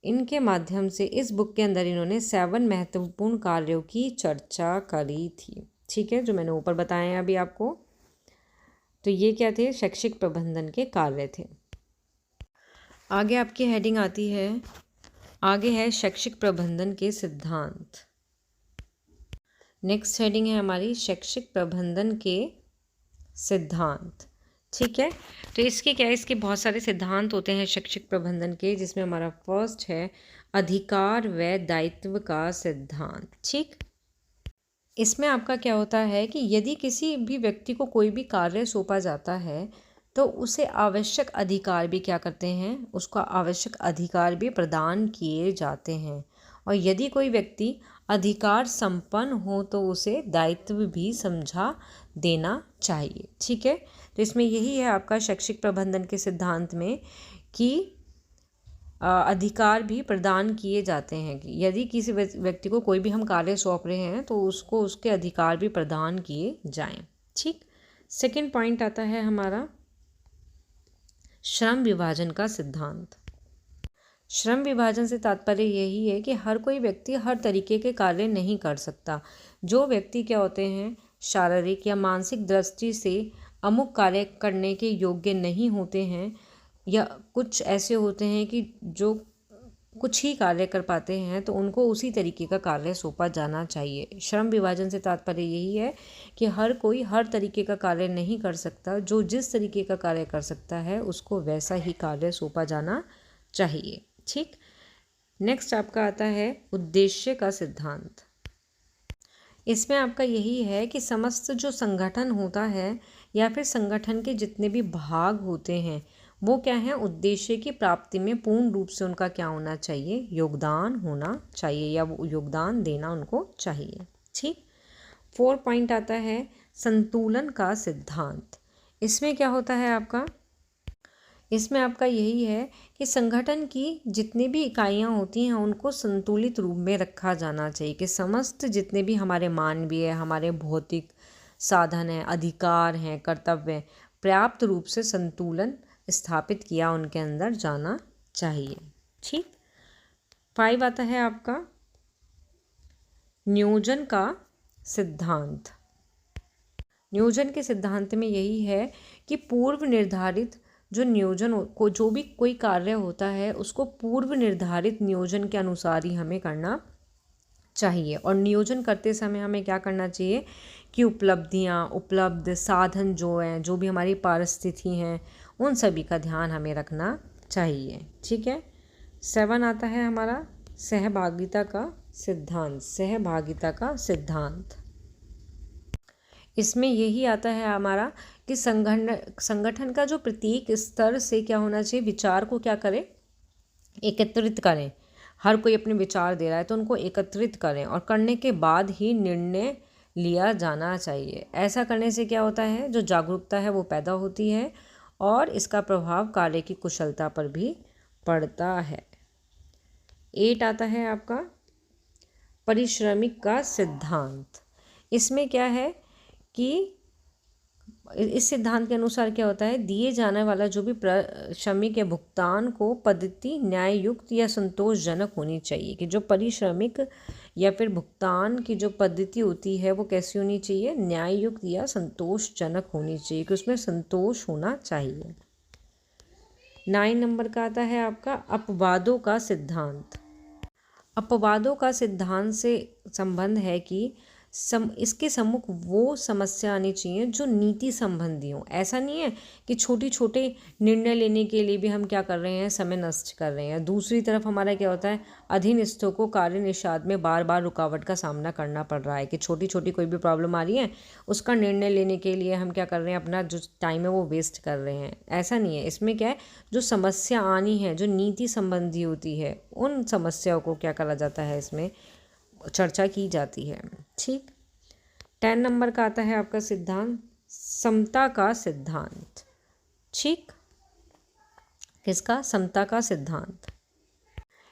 इनके माध्यम से, इस बुक के अंदर इन्होंने 7 महत्वपूर्ण कार्यों की चर्चा करी थी। ठीक है, जो मैंने ऊपर बताए हैं अभी आपको। तो ये क्या थे, शैक्षिक प्रबंधन के कार्य थे। आगे आपकी हेडिंग आती है, आगे है शैक्षिक प्रबंधन के सिद्धांत। नेक्स्ट हेडिंग है हमारी शैक्षिक प्रबंधन के सिद्धांत। ठीक है, तो इसके क्या है, इसके बहुत सारे सिद्धांत होते हैं शैक्षिक प्रबंधन के, जिसमें हमारा फर्स्ट है अधिकार व दायित्व का सिद्धांत। ठीक, इसमें आपका क्या होता है कि यदि किसी भी व्यक्ति को कोई भी कार्य सौंपा जाता है तो उसे आवश्यक अधिकार भी क्या करते हैं, उसका आवश्यक अधिकार भी प्रदान किए जाते हैं। और यदि कोई व्यक्ति अधिकार संपन्न हो तो उसे दायित्व भी समझा देना चाहिए। ठीक है, तो इसमें यही है आपका शैक्षिक प्रबंधन के सिद्धांत में, कि अधिकार भी प्रदान किए जाते हैं, कि यदि किसी व्यक्ति को कोई भी हम कार्य सौंप रहे हैं तो उसको उसके अधिकार भी प्रदान किए जाएं। ठीक, सेकंड पॉइंट आता है हमारा श्रम विभाजन का सिद्धांत। श्रम विभाजन से तात्पर्य यही है कि हर कोई व्यक्ति हर तरीके के कार्य नहीं कर सकता। जो व्यक्ति क्या होते हैं, शारीरिक या मानसिक दृष्टि से अमुक कार्य करने के योग्य नहीं होते हैं, या कुछ ऐसे होते हैं कि जो कुछ ही कार्य कर पाते हैं, तो उनको उसी तरीके का कार्य सौंपा जाना चाहिए। श्रम विभाजन से तात्पर्य यही है कि हर कोई हर तरीके का कार्य नहीं कर सकता। जो जिस तरीके का कार्य कर सकता है उसको वैसा ही कार्य सौंपा जाना चाहिए। ठीक, नेक्स्ट आपका आता है उद्देश्य का सिद्धांत। इसमें आपका यही है कि समस्त जो संगठन होता है या फिर संगठन के जितने भी भाग होते हैं वो क्या है, उद्देश्य की प्राप्ति में पूर्ण रूप से उनका क्या होना चाहिए, योगदान होना चाहिए, या वो योगदान देना उनको चाहिए। ठीक, 4 पॉइंट आता है संतुलन का सिद्धांत। इसमें क्या होता है आपका, इसमें आपका यही है कि संगठन की जितनी भी इकाइयाँ होती हैं उनको संतुलित रूप में रखा जाना चाहिए, कि समस्त जितने भी हमारे मानवीय, हमारे भौतिक साधन हैं, अधिकार हैं, कर्तव्य, पर्याप्त रूप से संतुलन स्थापित किया उनके अंदर जाना चाहिए। ठीक, 5 आता है आपका नियोजन का सिद्धांत। नियोजन के सिद्धांत में यही है कि पूर्व निर्धारित जो नियोजन को जो भी कोई कार्य होता है उसको पूर्व निर्धारित नियोजन के अनुसार ही हमें करना चाहिए। और नियोजन करते समय हमें क्या करना चाहिए कि उपलब्धियाँ, उपलब्ध साधन जो हैं, जो भी हमारी पारिस्थिति हैं, उन सभी का ध्यान हमें रखना चाहिए। ठीक है, 7 आता है हमारा सहभागिता का सिद्धांत। सहभागिता का सिद्धांत, इसमें यही आता है हमारा कि संगठन का जो प्रत्येक स्तर से क्या होना चाहिए, विचार को क्या करें, एकत्रित करें। हर कोई अपने विचार दे रहा है तो उनको एकत्रित करें और करने के बाद ही निर्णय लिया जाना चाहिए। ऐसा करने से क्या होता है, जो जागरूकता है वो पैदा होती है और इसका प्रभाव कार्य की कुशलता पर भी पड़ता है। 8 आता है आपका परिश्रमिक का सिद्धांत। इसमें क्या है कि इस सिद्धांत के अनुसार क्या होता है, दिए जाने वाला जो भी श्रमिक के भुगतान को पद्धति न्याय युक्त या संतोषजनक होनी चाहिए। कि जो परिश्रमिक या फिर भुगतान की जो पद्धति होती है वो कैसी होनी चाहिए, न्याय युक्त या संतोषजनक होनी चाहिए, कि उसमें संतोष होना चाहिए। 9 नंबर का आता है आपका अपवादों का सिद्धांत। अपवादों का सिद्धांत से संबंध है कि इसके सम्मुख वो समस्या आनी चाहिए जो नीति संबंधी हो। ऐसा नहीं है कि छोटे छोटे निर्णय लेने के लिए भी हम क्या कर रहे हैं, समय नष्ट कर रहे हैं। दूसरी तरफ हमारा क्या होता है, अधीनस्थों को कार्य निषाद में बार बार रुकावट का सामना करना पड़ रहा है, कि छोटी छोटी कोई भी प्रॉब्लम आ रही है उसका निर्णय लेने के लिए हम क्या कर रहे हैं, अपना जो टाइम है वो वेस्ट कर रहे हैं। ऐसा नहीं है, इसमें क्या है, जो समस्या आनी है जो नीति संबंधी होती है उन समस्याओं को क्या करा जाता है, इसमें चर्चा की जाती है। ठीक, 10 नंबर का आता है आपका सिद्धांत समता का सिद्धांत। ठीक, किसका, समता का सिद्धांत।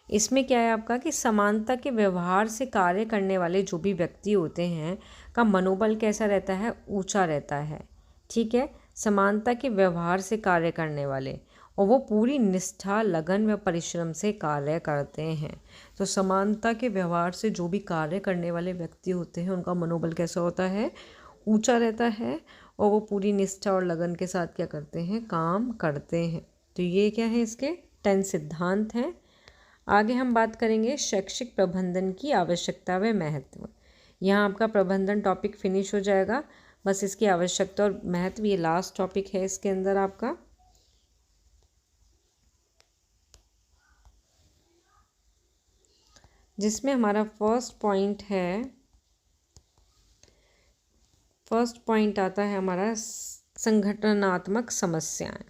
इसमें क्या है आपका कि समानता के व्यवहार से कार्य करने वाले जो भी व्यक्ति होते हैं का मनोबल कैसा रहता है, ऊंचा रहता है। ठीक है, समानता के व्यवहार से कार्य करने वाले, और वो पूरी निष्ठा, लगन व परिश्रम से कार्य करते हैं। तो समानता के व्यवहार से जो भी कार्य करने वाले व्यक्ति होते हैं उनका मनोबल कैसा होता है, ऊंचा रहता है, और वो पूरी निष्ठा और लगन के साथ क्या करते हैं, काम करते हैं। तो ये क्या है, इसके 10 सिद्धांत हैं। आगे हम बात करेंगे शैक्षिक प्रबंधन की आवश्यकता व महत्व। यहाँ आपका प्रबंधन टॉपिक फिनिश हो जाएगा, बस इसकी आवश्यकता और महत्व ये लास्ट टॉपिक है इसके अंदर आपका। जिसमें हमारा फर्स्ट पॉइंट आता है हमारा संगठनात्मक समस्याएं।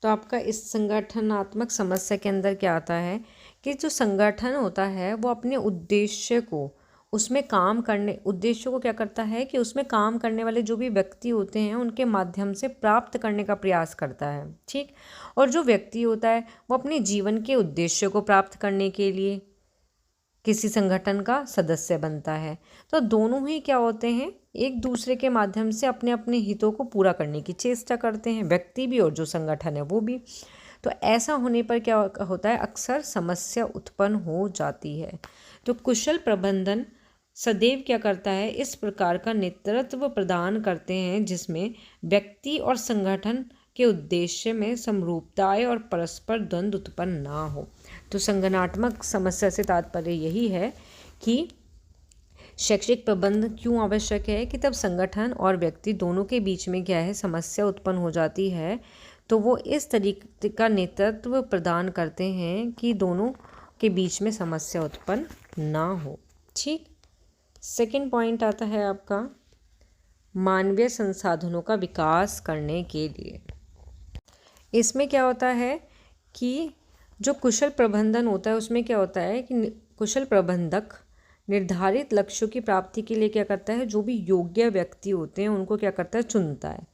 तो आपका इस संगठनात्मक समस्या के अंदर क्या आता है कि जो संगठन होता है वो अपने उद्देश्य को क्या करता है कि उसमें काम करने वाले जो भी व्यक्ति होते हैं उनके माध्यम से प्राप्त करने का प्रयास करता है। ठीक, और जो व्यक्ति होता है वो अपने जीवन के उद्देश्य को प्राप्त करने के लिए किसी संगठन का सदस्य बनता है। तो दोनों ही क्या होते हैं, एक दूसरे के माध्यम से अपने अपने हितों को पूरा करने की चेष्टा करते हैं, व्यक्ति भी और जो संगठन है वो भी। तो ऐसा होने पर क्या होता है, अक्सर समस्या उत्पन्न हो जाती है। तो कुशल प्रबंधन सदैव क्या करता है, इस प्रकार का नेतृत्व प्रदान करते हैं जिसमें व्यक्ति और संगठन के उद्देश्य में समरूपता आए और परस्पर द्वंद्व उत्पन्न ना हो। तो संगठनात्मक समस्या से तात्पर्य यही है कि शैक्षिक प्रबंध क्यों आवश्यक है, कि तब संगठन और व्यक्ति दोनों के बीच में क्या है, समस्या उत्पन्न हो जाती है, तो वो इस तरीके का नेतृत्व प्रदान करते हैं कि दोनों के बीच में समस्या उत्पन्न ना हो। ठीक। सेकंड पॉइंट आता है आपका मानवीय संसाधनों का विकास करने के लिए। इसमें क्या होता है कि जो कुशल प्रबंधन होता है उसमें क्या होता है कि कुशल प्रबंधक निर्धारित लक्ष्यों की प्राप्ति के लिए क्या करता है, जो भी योग्य व्यक्ति होते हैं उनको क्या करता है, चुनता है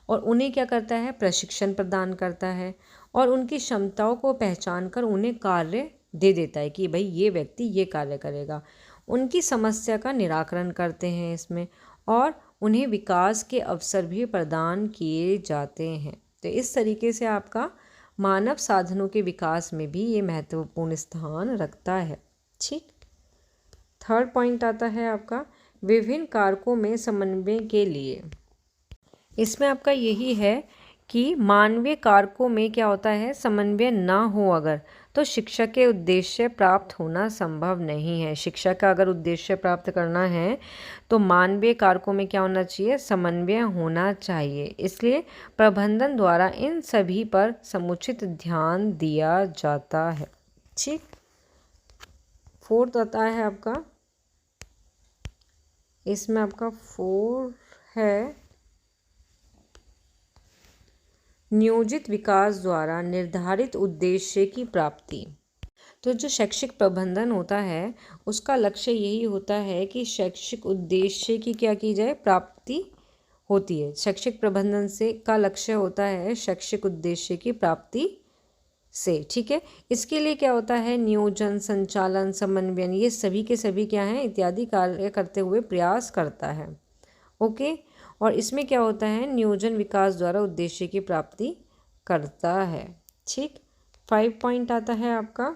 और उन्हें क्या करता है, प्रशिक्षण प्रदान करता है और उनकी क्षमताओं को पहचान कर उन्हें कार्य दे देता है कि भाई ये व्यक्ति ये कार्य करेगा। उनकी समस्या का निराकरण करते हैं इसमें और उन्हें विकास के अवसर भी प्रदान किए जाते हैं। तो इस तरीके से आपका मानव साधनों के विकास में भी ये महत्वपूर्ण स्थान रखता है। ठीक। थर्ड पॉइंट आता है आपका विभिन्न कारकों में समन्वय के लिए। इसमें आपका यही है कि मानवीय कारकों में क्या होता है, समन्वय ना हो अगर, तो शिक्षा के उद्देश्य प्राप्त होना संभव नहीं है। शिक्षा का अगर उद्देश्य प्राप्त करना है तो मानवीय कारकों में क्या होना चाहिए, समन्वय होना चाहिए। इसलिए प्रबंधन द्वारा इन सभी पर समुचित ध्यान दिया जाता है। ठीक। फोर्थ आता है आपका, इसमें आपका 4 है नियोजित विकास द्वारा निर्धारित उद्देश्य की प्राप्ति। तो जो शैक्षिक प्रबंधन होता है उसका लक्ष्य यही होता है कि शैक्षिक उद्देश्य की क्या की जाए, प्राप्ति होती है। शैक्षिक प्रबंधन से का लक्ष्य होता है शैक्षिक उद्देश्य की प्राप्ति से। ठीक है। इसके लिए क्या होता है, नियोजन, संचालन, समन्वयन, ये सभी के सभी क्या हैं, इत्यादि कार्य करते हुए प्रयास करता है। ओके। और इसमें क्या होता है, नियोजन विकास द्वारा उद्देश्य की प्राप्ति करता है। ठीक। 5 पॉइंट आता है आपका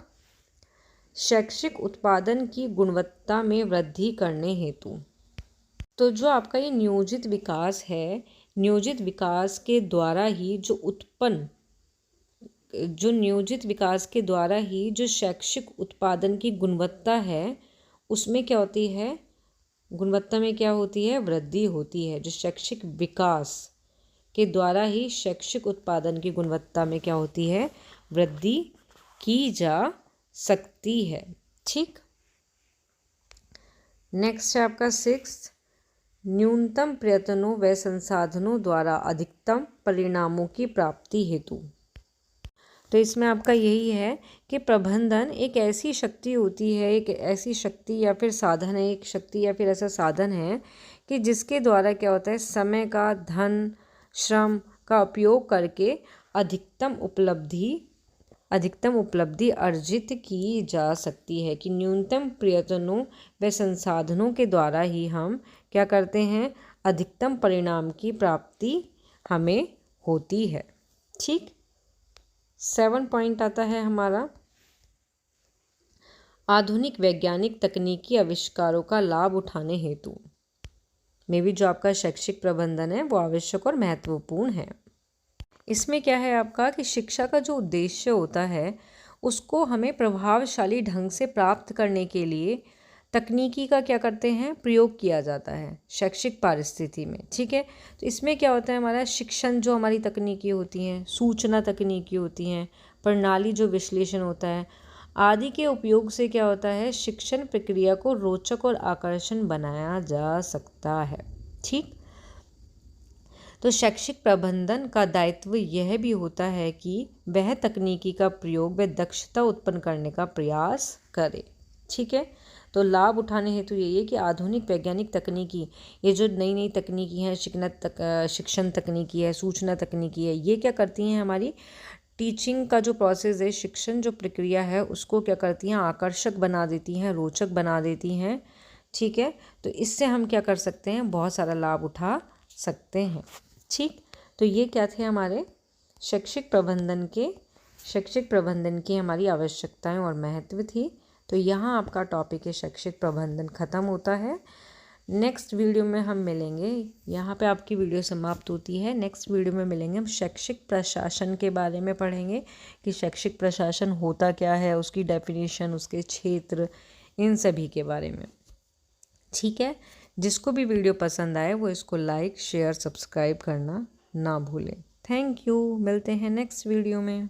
शैक्षिक उत्पादन की गुणवत्ता में वृद्धि करने हेतु। तो जो आपका ये नियोजित विकास है, नियोजित विकास के द्वारा ही जो नियोजित विकास के द्वारा ही जो शैक्षिक उत्पादन की गुणवत्ता है उसमें क्या होती है, गुणवत्ता में क्या होती है, वृद्धि होती है। जो शैक्षिक विकास के द्वारा ही शैक्षिक उत्पादन की गुणवत्ता में क्या होती है, वृद्धि की जा सकती है। ठीक। नेक्स्ट है आपका 6 न्यूनतम प्रयत्नों व संसाधनों द्वारा अधिकतम परिणामों की प्राप्ति हेतु। तो इसमें आपका यही है कि प्रबंधन एक ऐसी शक्ति होती है, एक ऐसी शक्ति या फिर साधन है, एक शक्ति या फिर ऐसा साधन है कि जिसके द्वारा क्या होता है, समय का, धन, श्रम का उपयोग करके अधिकतम उपलब्धि अर्जित की जा सकती है। कि न्यूनतम प्रयत्नों व संसाधनों के द्वारा ही हम क्या करते हैं, अधिकतम परिणाम की प्राप्ति हमें होती है। ठीक। 7 पॉइंट आता है हमारा आधुनिक वैज्ञानिक तकनीकी आविष्कारों का लाभ उठाने हेतु में भी जो आपका शैक्षिक प्रबंधन है वो आवश्यक और महत्वपूर्ण है। इसमें क्या है आपका कि शिक्षा का जो उद्देश्य होता है उसको हमें प्रभावशाली ढंग से प्राप्त करने के लिए तकनीकी का क्या करते हैं, प्रयोग किया जाता है शैक्षिक परिस्थिति में। ठीक है। तो इसमें क्या होता है, हमारा शिक्षण जो हमारी तकनीकी होती हैं, सूचना तकनीकी होती हैं, प्रणाली जो विश्लेषण होता है आदि के उपयोग से क्या होता है, शिक्षण प्रक्रिया को रोचक और आकर्षण बनाया जा सकता है। ठीक। तो शैक्षिक प्रबंधन का दायित्व यह भी होता है कि वह तकनीकी का प्रयोग व दक्षता उत्पन्न करने का प्रयास करे। ठीक है। तो लाभ उठाने हेतु यही है कि आधुनिक वैज्ञानिक तकनीकी, ये जो नई नई तकनीकी हैं, शिक्षण तकनीकी है, सूचना तकनीकी है, ये क्या करती हैं, हमारी टीचिंग का जो प्रोसेस है, शिक्षण जो प्रक्रिया है उसको क्या करती हैं, आकर्षक बना देती हैं, रोचक बना देती हैं। ठीक है। तो इससे हम क्या कर सकते हैं, बहुत सारा लाभ उठा सकते हैं। ठीक। तो ये क्या थे हमारे शैक्षिक प्रबंधन के शैक्षिक प्रबंधन की हमारी आवश्यकताएं और महत्व थी। तो यहाँ आपका टॉपिक है शैक्षिक प्रबंधन ख़त्म होता है। नेक्स्ट वीडियो में हम मिलेंगे। यहाँ पे आपकी वीडियो समाप्त होती है। नेक्स्ट वीडियो में मिलेंगे, हम शैक्षिक प्रशासन के बारे में पढ़ेंगे कि शैक्षिक प्रशासन होता क्या है, उसकी डेफिनेशन, उसके क्षेत्र, इन सभी के बारे में। ठीक है, जिसको भी वीडियो पसंद आए वो इसको लाइक, शेयर, सब्सक्राइब करना ना भूलें। Thank you. मिलते हैं नेक्स्ट वीडियो में।